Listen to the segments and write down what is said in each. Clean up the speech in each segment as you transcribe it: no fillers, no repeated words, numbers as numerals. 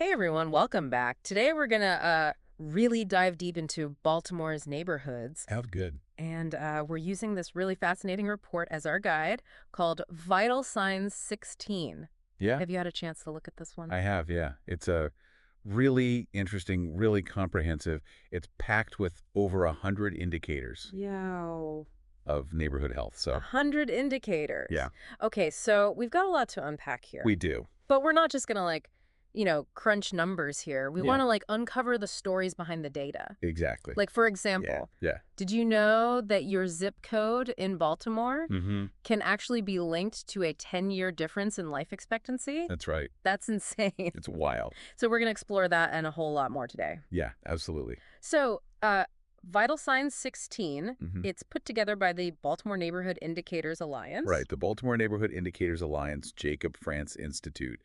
Hey everyone, welcome back. Today we're gonna really dive deep into Baltimore's neighborhoods, How good. and we're using this really fascinating report as our guide called Vital Signs 16. Yeah, Have you had a chance to look at this one? I have, yeah. It's a really interesting, really comprehensive. It's packed with over 100 indicators Yeah. of neighborhood health. A So, hundred indicators. yeah, Okay, so we've got a lot to unpack here. we do. But we're not just gonna crunch numbers here. We Yeah, wanna uncover the stories behind the data. exactly. Like, for Yeah, example, yeah. did you know that your zip code in Baltimore Mm-hmm. can actually be linked to a 10-year difference in life expectancy? That's right. That's insane. It's wild. So we're going to explore that and a whole lot more today. Yeah, absolutely. So, Vital Signs 16, Mm-hmm. it's put together by the Baltimore Neighborhood Indicators Alliance. Right. The Baltimore Neighborhood Indicators Alliance, Jacob France Institute,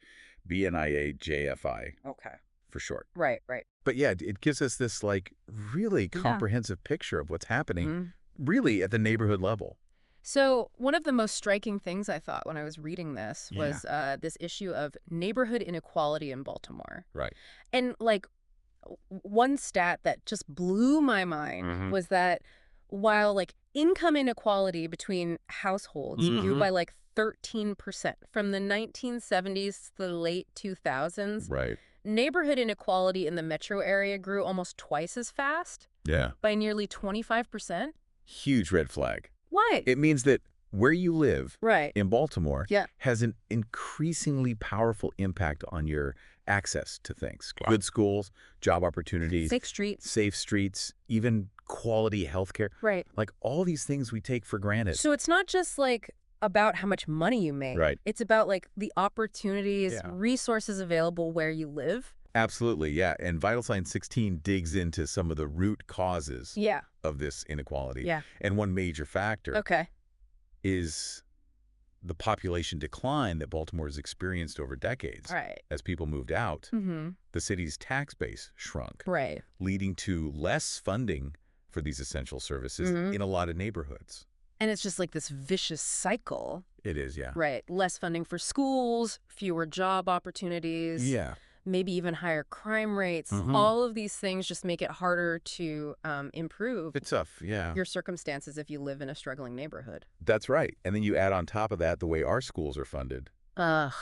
BNIA-JFI Okay. for short. Right, right. But yeah, it gives us this like really Yeah. comprehensive picture of what's happening Mhm. really at the neighborhood level. So one of the most striking things I thought when I was reading this Yeah. was this issue of neighborhood inequality in Baltimore. Right. And one stat that just blew my mind Mhm. was that while income inequality between households grew Mhm. by 13% from the 1970s to the late 2000s, Right. neighborhood inequality in the metro area grew almost twice as fast Yeah. by nearly 25%. Huge red flag. Why? It means that where you live Right. in Baltimore Yeah. has an increasingly powerful impact on your access to things. Wow. Good schools, job opportunities, Safe streets. safe streets, even quality healthcare. Right. Like all these things we take for granted. So it's not just about how much money you make. Right. It's about the opportunities, Yeah. resources available where you live. Absolutely, yeah. And Vital Sign 16 digs into some of the root causes Yeah. of this inequality. Yeah. And one major factor Okay. is the population decline that Baltimore has experienced over decades. Right. As people moved out, Mm-hmm. the city's tax base shrunk, Right. leading to less funding for these essential services Mhm. in a lot of neighborhoods. And it's just this vicious cycle. It is, yeah. Right. Less funding for schools, fewer job opportunities. Yeah. Maybe even higher crime rates. Mhm. All of these things just make it harder to improve It's tough, yeah. your circumstances if you live in a struggling neighborhood. That's right. And then you add on top of that the way our schools are funded. Ugh.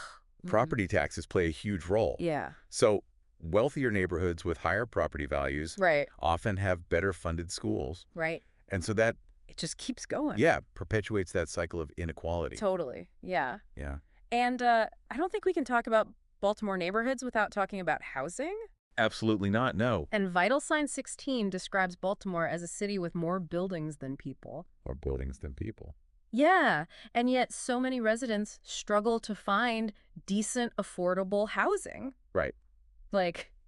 Property taxes play a huge role. Yeah. So wealthier neighborhoods with higher property values Right. often have better funded schools. Right. And so that, It just keeps going. yeah, perpetuates that cycle of inequality. Totally. Yeah. Yeah. And I don't think we can talk about Baltimore neighborhoods without talking about housing. Absolutely not, no. And Vital Sign 16 describes Baltimore as a city with more buildings than people. More buildings than people. Yeah, and yet so many residents struggle to find decent, affordable housing. Right.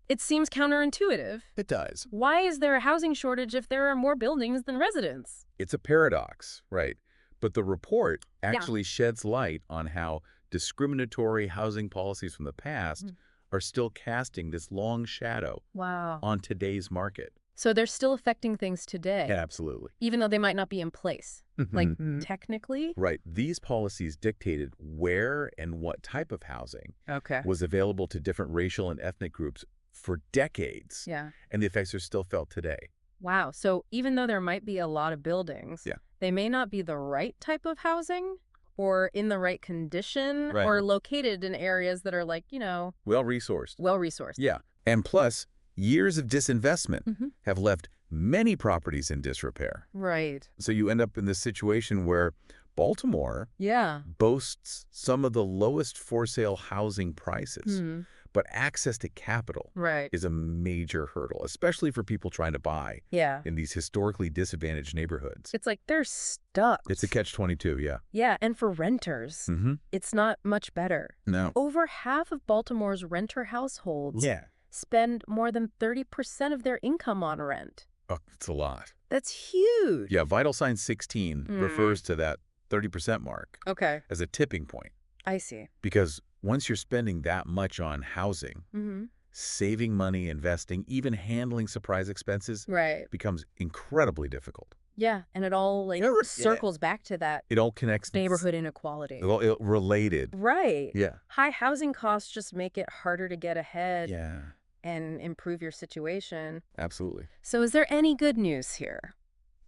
It seems counterintuitive. It does. Why is there a housing shortage if there are more buildings than residents? It's a paradox, right? But the report actually sheds light on how discriminatory housing policies from the past are still casting this long shadow Wow. on today's market. So they're still affecting things today, Absolutely. even though they might not be in place. Mhm. Technically? Right. These policies dictated where and what type of housing Okay. was available to different racial and ethnic groups for decades. Yeah. And the effects are still felt today. Wow. So even though there might be a lot of buildings, Yeah. they may not be the right type of housing or in the right condition Right. or located in areas that are Well-resourced. well-resourced. Yeah. And plus, years of disinvestment Mhm. have left many properties in disrepair. Right. So you end up in this situation where Baltimore Yeah. boasts some of the lowest for-sale housing prices, Hmm. but access to capital Right. is a major hurdle, especially for people trying to buy Yeah. in these historically disadvantaged neighborhoods. It's like they're stuck. It's a catch-22, yeah. Yeah, and for renters, Mm-hmm. it's not much better. No. Over half of Baltimore's renter households Yeah. spend more than 30% of their income on rent. Oh, it's a lot. That's huge. Yeah, Vital Sign 16 refers to that 30% mark Okay. as a tipping point. I see. Because once you're spending that much on housing, Mm-hmm. saving money, investing, even handling surprise expenses Right. becomes incredibly difficult. Yeah, and it all like Yeah. circles back to that It all connects. neighborhood inequality. Related. Right. Yeah. High housing costs just make it harder to get ahead Yeah, and improve your situation. absolutely. So is there any good news here?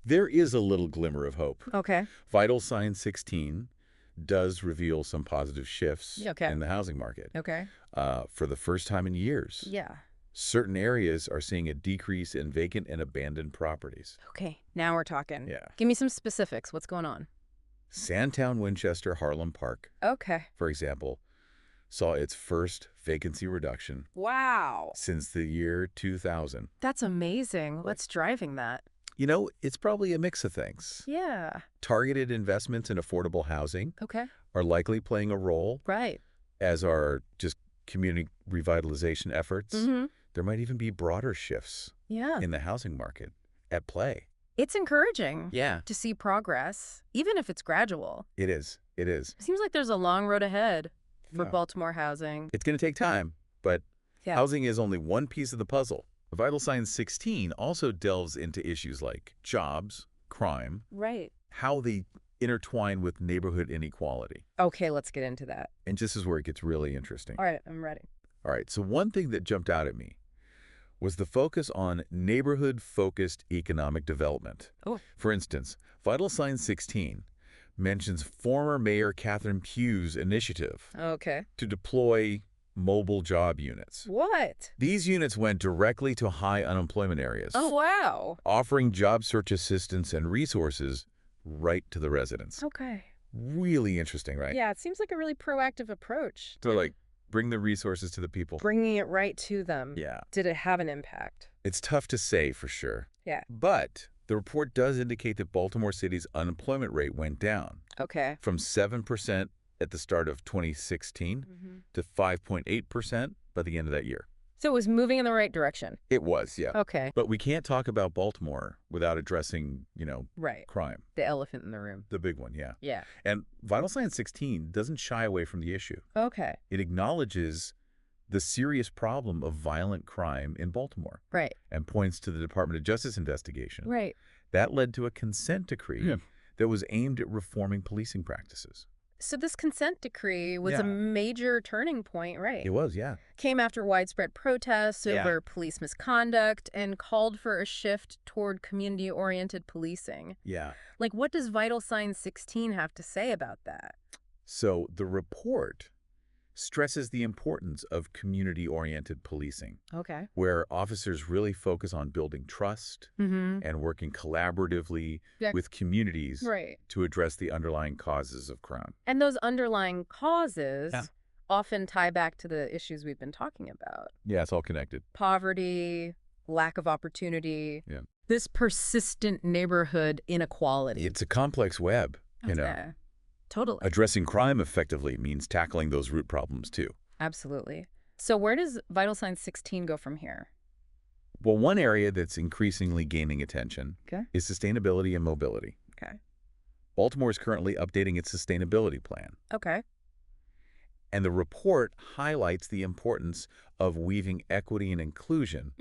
There is a little glimmer of hope. Okay. Vital sign 16 does reveal some positive shifts Okay. in the housing market. Okay. For the first time in years, Yeah. certain areas are seeing a decrease in vacant and abandoned properties. Okay. Now we're talking. Yeah. Give me some specifics. What's going on? Sandtown, Winchester, Harlem Park, Okay. for example, saw its first vacancy reduction Wow. since the year 2000. That's amazing. What's driving that? You know, it's probably a mix of things. Yeah. Targeted investments in affordable housing Okay. are likely playing a role, Right. as are just community revitalization efforts. Mm-hmm. There might even be broader shifts Yeah. in the housing market at play. It's encouraging Yeah, to see progress, even if it's gradual. it is. It is. It seems like there's a long road ahead for Yeah. Baltimore housing. It's going to take time, but Yeah. housing is only one piece of the puzzle. Vital Sign 16 also delves into issues like jobs, crime, Right. how they intertwine with neighborhood inequality. Okay, let's get into that. And this is where it gets really interesting. All right, I'm ready. All right, so one thing that jumped out at me was the focus on neighborhood-focused economic development. Oh. For instance, Vital Sign 16 mentions former Mayor Catherine Pugh's initiative Okay. to deploy mobile job units. What? These units went directly to high unemployment areas, Oh, wow. offering job search assistance and resources right to the residents. Okay. Really interesting, right? Yeah, it seems like a really proactive approach. So, like, bring the resources to the people. Bringing it right to them. Yeah. Did it have an impact? It's tough to say for sure. Yeah. But the report does indicate that Baltimore City's unemployment rate went down Okay. from 7% at the start of 2016 to 5.8% by the end of that year. So it was moving in the right direction. It was, yeah. Okay. But we can't talk about Baltimore without addressing, Right. crime. The elephant in the room. The big one, yeah. Yeah. And Vital Sign 16 doesn't shy away from the issue. Okay. It acknowledges the serious problem of violent crime in Baltimore Right. and points to the Department of Justice investigation. Right. That led to a consent decree that was aimed at reforming policing practices. So this consent decree was Yeah. a major turning point, right? It was, yeah. Came after widespread protests Yeah. over police misconduct and called for a shift toward community-oriented policing. Yeah. Like, what does Vital Sign 16 have to say about that? So the report stresses the importance of community-oriented policing, Okay. where officers really focus on building trust Mm-hmm. and working collaboratively Yeah. with communities Right. to address the underlying causes of crime. And those underlying causes Yeah. often tie back to the issues we've been talking about. Yeah, it's all connected. Poverty, lack of opportunity. Yeah. This persistent neighborhood inequality. It's a complex web, Okay. Totally. Addressing crime effectively means tackling those root problems too. Absolutely. So where does Vital Sign 16 go from here? Well, one area that's increasingly gaining attention Okay. is sustainability and mobility. Okay. Baltimore is currently updating its sustainability plan, Okay. and the report highlights the importance of weaving equity and inclusion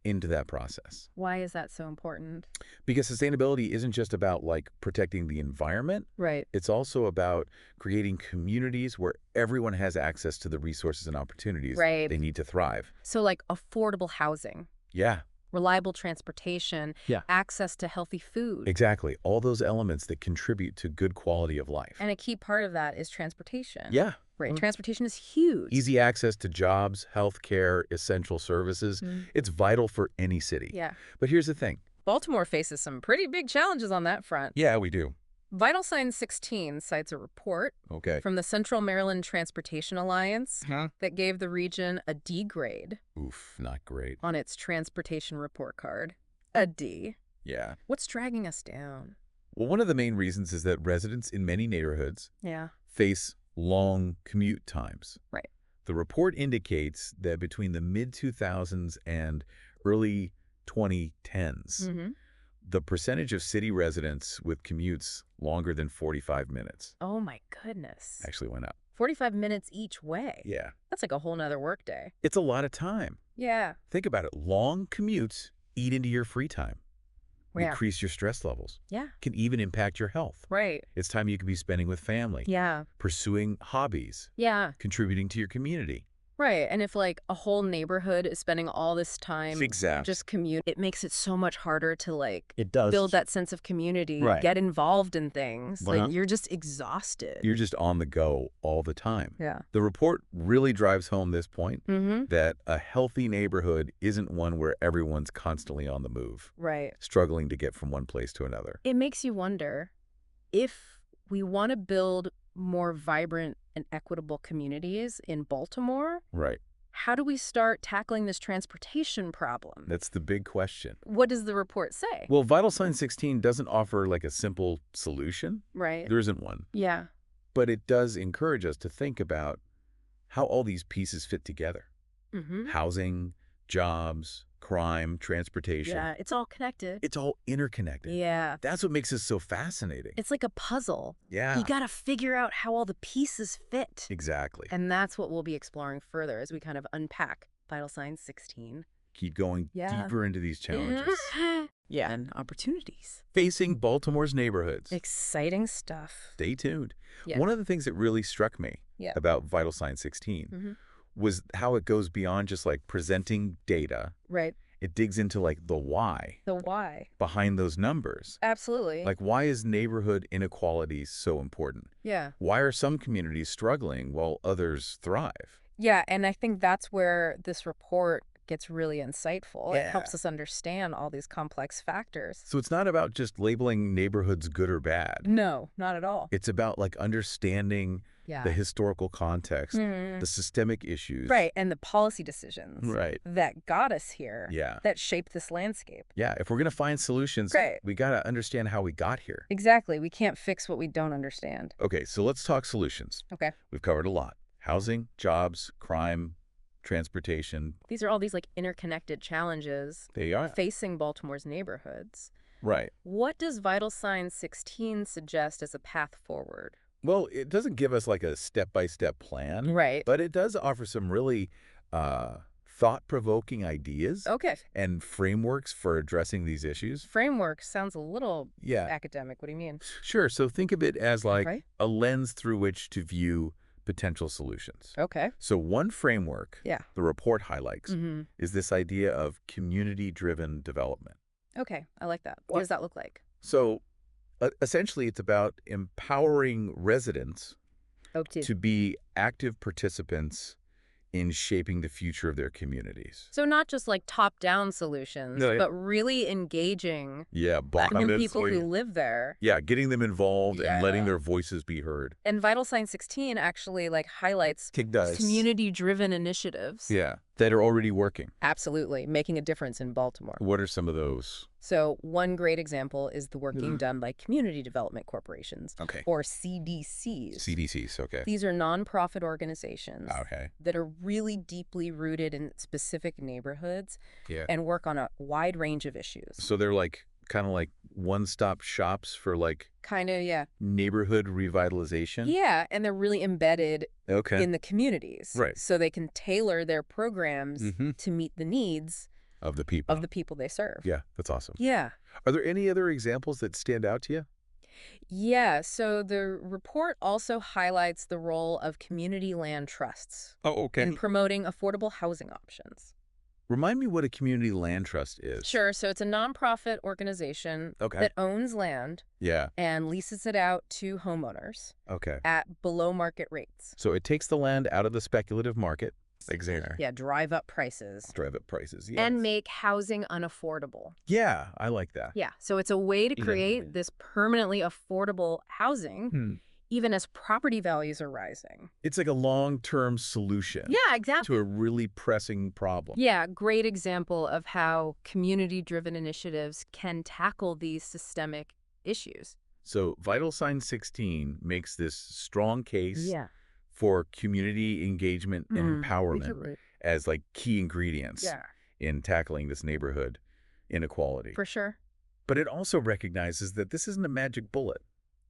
into that process. Why is that so important? Because sustainability isn't just about, like, protecting the environment. Right. It's also about creating communities where everyone has access to the resources and opportunities Right. they need to thrive. So like affordable housing, Yeah, reliable transportation, Yeah. access to healthy food. exactly. All those elements that contribute to good quality of life. And a key part of that is transportation. Yeah. Right. Transportation is huge. Easy access to jobs, healthcare, essential services. It's vital for any city. Yeah. But here's the thing. Baltimore faces some pretty big challenges on that front. Yeah, we do. Vital Sign 16 cites a report Okay. from the Central Maryland Transportation Alliance that gave the region a D grade Oof, not great. on its transportation report card. A D. Yeah. What's dragging us down? Well, one of the main reasons is that residents in many neighborhoods Yeah. face long commute times. Right. The report indicates that between the mid-2000s and early 2010s, the percentage of city residents with commutes longer than 45 minutes Oh my goodness. actually went up. 45 minutes each way. Yeah. That's like a whole nother workday. It's a lot of time. Yeah. Think about it. Long commutes eat into your free time. Yeah. increase your stress levels, Yeah. can even impact your health. Right. It's time you could be spending with family, Yeah. pursuing hobbies, Yeah. contributing to your community. Right. And if like a whole neighborhood is spending all this time Exactly. just commute, it makes it so much harder to like It does. build that sense of community, Right. get involved in things. Well, Like you're just exhausted. You're just on the go all the time. Yeah. The report really drives home this point Mm-hmm. that a healthy neighborhood isn't one where everyone's constantly on the move, Right. struggling to get from one place to another. It makes you wonder if we want to build more vibrant and equitable communities in Baltimore, Right. how do we start tackling this transportation problem? That's the big question. What does the report say? Well, Vital Sign 16 doesn't offer like a simple solution. Right. There isn't one. Yeah. But it does encourage us to think about how all these pieces fit together. Mm-hmm. Housing, jobs, crime, transportation. Yeah, it's all connected. It's all interconnected. Yeah. That's what makes this so fascinating. It's like a puzzle. Yeah. You got to figure out how all the pieces fit. Exactly. And that's what we'll be exploring further as we kind of unpack Vital Signs 16. Keep going deeper into these challenges. Yeah, and opportunities. Facing Baltimore's neighborhoods. Exciting stuff. Stay tuned. Yeah. One of the things that really struck me about Vital Sign 16 was how it goes beyond just like presenting data. Right. It digs into like the why The why. behind those numbers. Absolutely. Like, why is neighborhood inequality so important? Yeah. Why are some communities struggling while others thrive? Yeah, and I think that's where this report gets really insightful. It Yeah. helps us understand all these complex factors. So it's not about just labeling neighborhoods good or bad. No, not at all. It's about like understanding Yeah. the historical context, Mm. the systemic issues. Right, and the policy decisions Right. that got us here, Yeah. that shaped this landscape. Yeah. If we're going to find solutions, Right. we got to understand how we got here. Exactly. We can't fix what we don't understand. Okay. So let's talk solutions. Okay. We've covered a lot. Housing, jobs, crime, transportation. These are all these like interconnected challenges They are. facing Baltimore's neighborhoods. Right. What does Vital Sign 16 suggest as a path forward? Well, it doesn't give us like a step-by-step plan. Right. But it does offer some really thought-provoking ideas Okay. and frameworks for addressing these issues. Framework sounds a little Yeah. academic. What do you mean? Sure. So think of it as like Okay. a lens through which to view potential solutions. Okay. So one framework Yeah. the report highlights Mm-hmm. is this idea of community-driven development. Okay. I like that. What does that look like? So essentially, it's about empowering residents Okay. to be active participants in shaping the future of their communities. So not just like top-down solutions, No, yeah. but really engaging Yeah, the people who live there. Yeah, getting them involved and letting Yeah. their voices be heard. And Vital Sign 16 actually like highlights It does. community-driven initiatives. Yeah, that are already working. Absolutely, making a difference in Baltimore. What are some of those? So one great example is the work being done by community development corporations, Okay. or CDCs. CDCs, okay. These are nonprofit organizations Okay. that are really deeply rooted in specific neighborhoods Yeah. and work on a wide range of issues. So they're like kind of like one-stop shops for like Kind of, yeah. neighborhood revitalization? Yeah, and they're really embedded Okay. in the communities. Right. So they can tailor their programs Mhm. to meet the needs Of the people. of the people they serve. Yeah, that's awesome. Yeah. Are there any other examples that stand out to you? Yeah, so the report also highlights the role of community land trusts Oh, okay. in promoting affordable housing options. Remind me what a community land trust is. Sure, so it's a nonprofit organization Okay. that owns land Yeah. and leases it out to homeowners Okay. at below market rates. So it takes the land out of the speculative market. Exactly. Yeah, drive up prices Drive up prices. Yes. and make housing unaffordable. Yeah, I like that. Yeah, so it's a way to create Exactly. this permanently affordable housing Hmm. even as property values are rising. It's like a long-term solution Yeah, exactly. to a really pressing problem. Yeah, great example of how community-driven initiatives can tackle these systemic issues. So Vital Sign 16 makes this strong case Yeah. for community engagement and empowerment as like key ingredients Yeah, in tackling this neighborhood inequality. for sure. But it also recognizes that this isn't a magic bullet.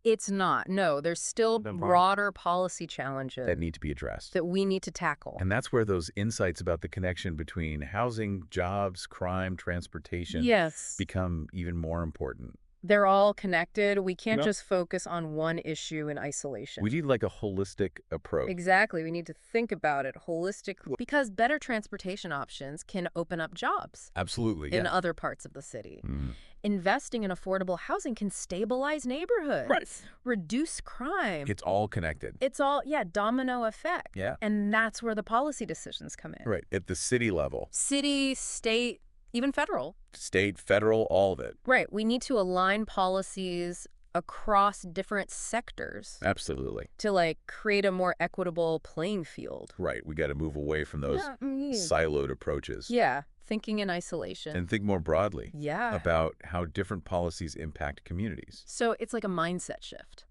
It's not. No, there's still broader policy challenges that need to be addressed. that we need to tackle. And that's where those insights about the connection between housing, jobs, crime, transportation Yes. become even more important. They're all connected. We can't Yep. just focus on one issue in isolation. We need like a holistic approach. Exactly. We need to think about it holistically because better transportation options can open up jobs Absolutely, in yeah. other parts of the city. Mm. Investing in affordable housing can stabilize neighborhoods, Right. reduce crime. It's all connected. It's all, domino effect. Yeah. And that's where the policy decisions come in. Right. At the city level, City, state, even federal. state, federal, all of it. Right. We need to align policies across different sectors Absolutely. to create a more equitable playing field. Right. We got to move away from those Yeah. siloed approaches. Yeah. Thinking in isolation. And think more broadly Yeah. about how different policies impact communities. So it's like a mindset shift.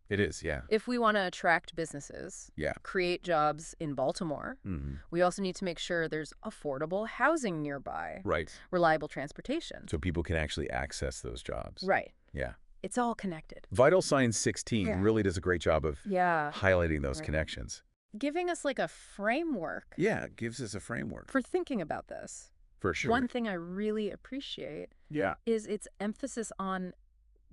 It is, yeah. If we want to attract businesses, Yeah. create jobs in Baltimore, Hmm. we also need to make sure there's affordable housing nearby, Right. reliable transportation. So people can actually access those jobs. Right. Yeah. It's all connected. Vital Signs 16 Yeah. really does a great job of Yeah. highlighting those Right. connections. Giving us a framework Yeah, it gives us a framework. for thinking about this. For sure. One thing I really appreciate Yeah. is its emphasis on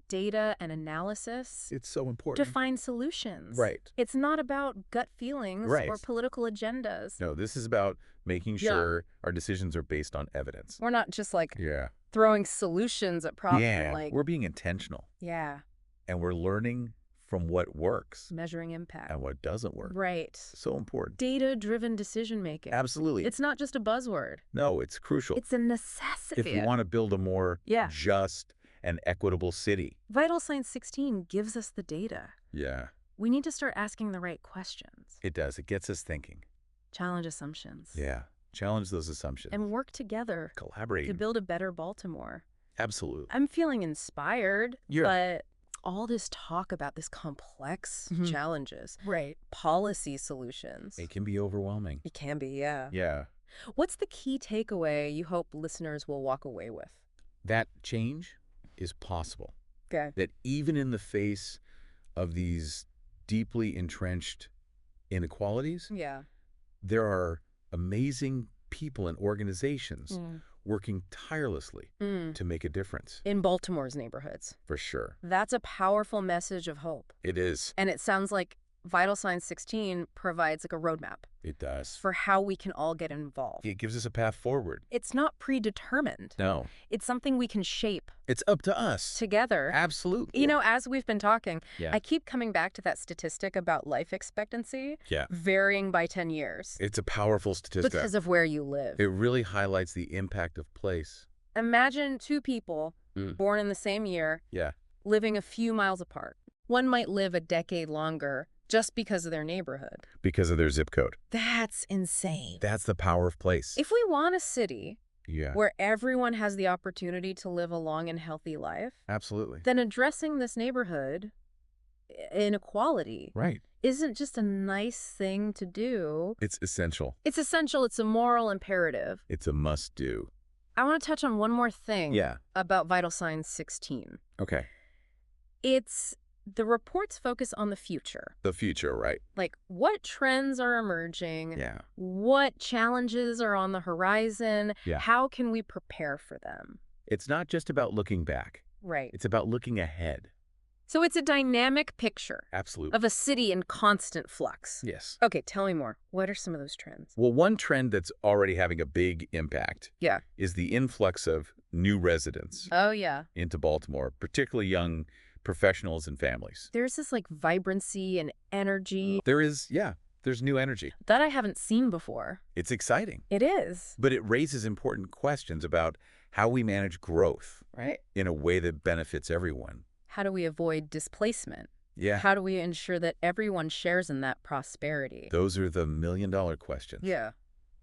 data and analysis It's so to important. find solutions. Right. It's not about gut feelings Right. or political agendas. No, this is about making Yeah. sure our decisions are based on evidence. We're not just Yeah. throwing solutions at problems. Yeah. We're being intentional. Yeah, And we're learning from what works measuring impact. and what doesn't work. Right. So important. Data-driven decision making. Absolutely. It's not just a buzzword. No, it's crucial. It's a necessity. If we want to build a more Yeah. just and equitable city. Vital Signs 16 gives us the data. Yeah. We need to start asking the right questions, It does. It gets us thinking. challenge assumptions, Yeah. Challenge those assumptions. and work together Collaborate. to build a better Baltimore. Absolutely. I'm feeling inspired, Yeah. but all this talk about this complex Mhm. challenges, right? Policy solutions. It can be overwhelming. It can be, yeah. Yeah. What's the key takeaway you hope listeners will walk away with? That change is possible. Okay. That even in the face of these deeply entrenched inequalities, Yeah. there are amazing people and organizations Mm. working tirelessly Mm. to make a difference, In Baltimore's neighborhoods. for sure. That's a powerful message of hope. It is. And it sounds like Vital Signs 16 provides a roadmap It does. for how we can all get involved. It gives us a path forward. It's not predetermined. No. It's something we can shape It's up to us. together. Absolutely. You know, as we've been talking, Yeah. I keep coming back to that statistic about life expectancy Yeah. varying by 10 years It's a powerful statistic. because of where you live. It really highlights the impact of place. Imagine two people Mm. born in the same year Yeah. living a few miles apart. One might live a decade longer just because of their neighborhood. Because of their zip code. That's insane. That's the power of place. If we want a city Yeah. where everyone has the opportunity to live a long and healthy life, Absolutely. then addressing this neighborhood inequality Right. isn't just a nice thing to do. It's essential. It's essential. It's a moral imperative. It's a must-do. I want to touch on one more thing Yeah. about Vital Signs 16. Okay. It's the reports focus on the future. The future, right? Like what trends are emerging? Yeah. What challenges are on the horizon? Yeah. How can we prepare for them? It's not just about looking back. Right. It's about looking ahead. So it's a dynamic picture Absolutely. of a city in constant flux. Yes. Okay, tell me more. What are some of those trends? Well, one trend that's already having a big impact Yeah. is the influx of new residents Oh, yeah. into Baltimore, particularly young professionals and families. There's this vibrancy and energy There's new energy. that I haven't seen before. It's exciting, It is. but it raises important questions about how we manage growth Right. in a way that benefits everyone. How do we avoid displacement? Yeah. How do we ensure that everyone shares in that prosperity? Those are the million-dollar questions. Yeah.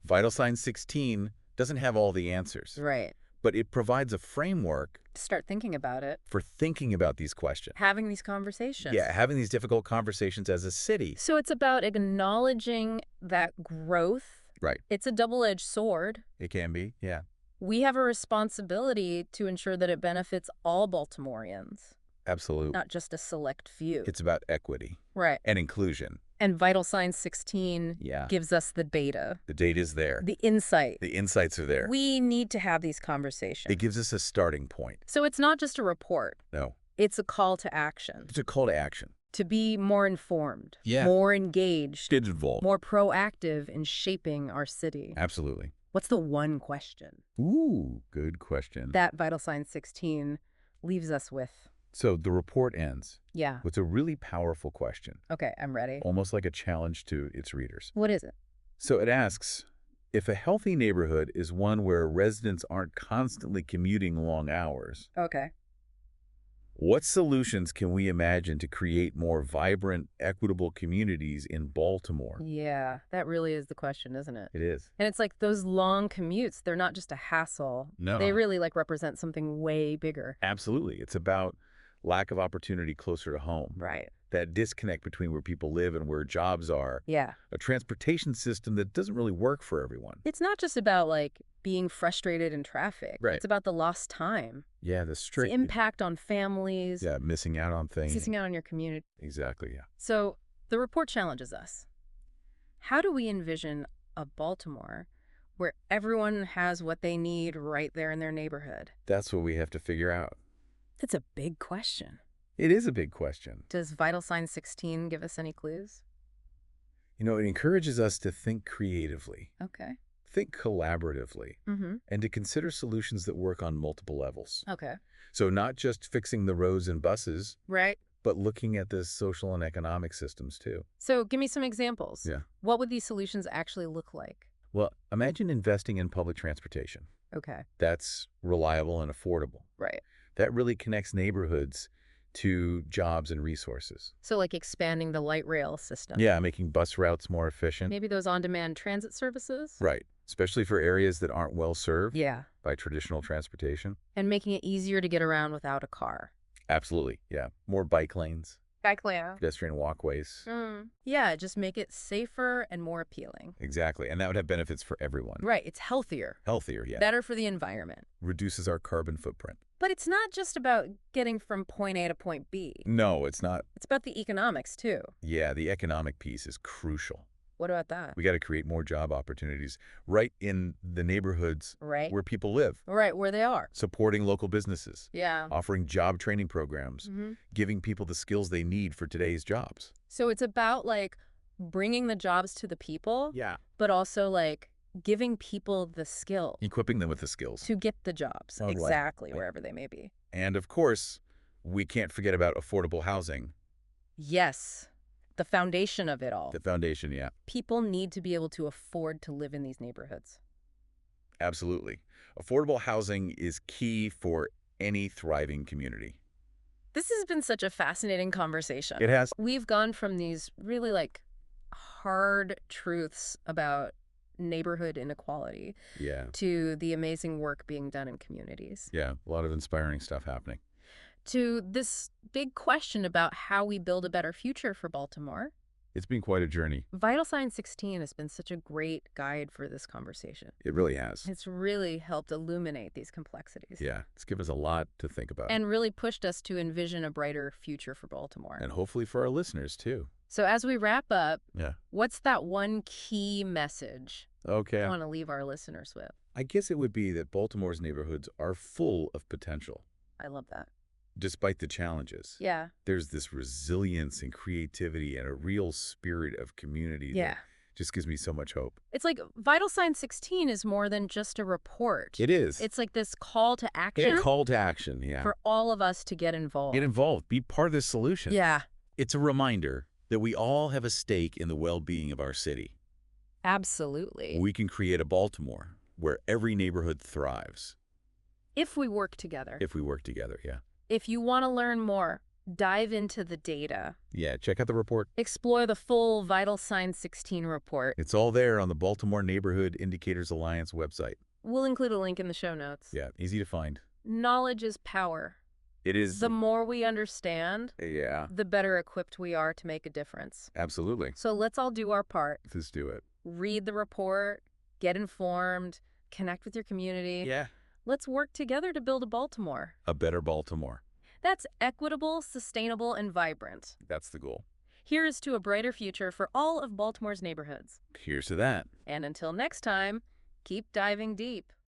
Vital Sign 16 doesn't have all the answers, Right. but it provides a framework Start thinking about it. for thinking about these questions. Having these conversations. Yeah, having these difficult conversations as a city. So it's about acknowledging that growth. Right. It's a double-edged sword. It can be, yeah. We have a responsibility to ensure that it benefits all Baltimoreans. Absolutely. not just a select few. It's about equity Right. and inclusion. And Vital Signs 16 Yeah. gives us the data, The data is there. the insight. The insights are there. We need to have these conversations. It gives us a starting point. So it's not just a report. No. It's a call to action. It's a call to action. To be more informed, Yeah. more engaged, Get involved. more proactive in shaping our city. Absolutely. What's the one question Ooh, good question. that Vital Signs 16 leaves us with? So the report ends Yeah. with a really powerful question, Okay, I'm ready. almost like a challenge to its readers. What is it? So it asks, if a healthy neighborhood is one where residents aren't constantly commuting long hours, Okay. what solutions can we imagine to create more vibrant, equitable communities in Baltimore? Yeah, that really is the question, isn't it? It is. And it's like those long commutes, they're not just a hassle. No. They really represent something way bigger. Absolutely. It's about lack of opportunity closer to home. Right. That disconnect between where people live and where jobs are. Yeah. A transportation system that doesn't really work for everyone. It's not just about being frustrated in traffic. Right. It's about the lost time. Yeah, the It's strict. the impact on families. Yeah, missing out on things. Missing out on your community. Exactly, yeah. So the report challenges us. How do we envision a Baltimore where everyone has what they need right there in their neighborhood? That's what we have to figure out. It's a big question. It is a big question. Does Vital Sign 16 give us any clues? It encourages us to think creatively, Okay. think collaboratively, Mm-hmm. and to consider solutions that work on multiple levels. Okay. So not just fixing the roads and buses, Right. but looking at the social and economic systems too. So give me some examples. Yeah. What would these solutions actually look like? Well, imagine investing in public transportation. Okay. That's reliable and affordable. Right. That really connects neighborhoods to jobs and resources. So expanding the light rail system. Yeah, making bus routes more efficient. Maybe those on-demand transit services? Right. Especially for areas that aren't well served Yeah. by traditional transportation. And making it easier to get around without a car. Absolutely, yeah. More bike lanes, Bike lane. pedestrian walkways. Yeah, just make it safer and more appealing. Exactly, and that would have benefits for everyone. Right, it's healthier. Healthier, yeah. Better for the environment. Reduces our carbon footprint. But it's not just about getting from point A to point B. No, it's not. It's about the economics, too. Yeah, the economic piece is crucial. What about that? We got to create more job opportunities right in the neighborhoods Right. where people live. Right, where they are. Supporting local businesses. Yeah. Offering job training programs. Mm-hmm. Giving people the skills they need for today's jobs. So it's about, bringing the jobs to the people, Yeah. but also, giving people the skills Equipping them with the skills. to get the jobs All right. exactly wherever they may be. And of course, we can't forget about affordable housing. Yes, the foundation of it all. The foundation, yeah. People need to be able to afford to live in these neighborhoods. Absolutely. Affordable housing is key for any thriving community. This has been such a fascinating conversation. It has. We've gone from these really hard truths about neighborhood inequality Yeah. to the amazing work being done in communities, Yeah. A lot of inspiring stuff happening. to this big question about how we build a better future for Baltimore. It's been quite a journey. Vital Sign 16 has been such a great guide for this conversation. It really has. It's really helped illuminate these complexities. Yeah. It's given us a lot to think about. And really pushed us to envision a brighter future for Baltimore. And hopefully for our listeners, too. So as we wrap up, Yeah. what's that one key message Okay. I want to leave our listeners with? I guess it would be that Baltimore's neighborhoods are full of potential. I love that. Despite the challenges. Yeah. There's this resilience and creativity and a real spirit of community Yeah. that just gives me so much hope. It's Vital Sign 16 is more than just a report. It is. It's this call to action a call to action, yeah. for all of us to get involved. Get involved. Be part of this solution. Yeah, It's a reminder that we all have a stake in the well-being of our city. absolutely. We can create a Baltimore where every neighborhood thrives If we work together. if we work together, yeah. If you want to learn more, dive into the data. Yeah, check out the report. Explore the full Vital Sign 16 report. It's all there on the Baltimore Neighborhood Indicators Alliance website. We'll include a link in the show notes. Yeah, easy to find. Knowledge is power. It is. The more we understand, Yeah, the better equipped we are to make a difference. absolutely. So let's all do our part. Let's do it. Read the report, get informed, connect with your community. Yeah. Let's work together to build a Baltimore. A better Baltimore. That's equitable, sustainable, and vibrant. That's the goal. Here is to a brighter future for all of Baltimore's neighborhoods. Here's to that. And until next time, keep diving deep.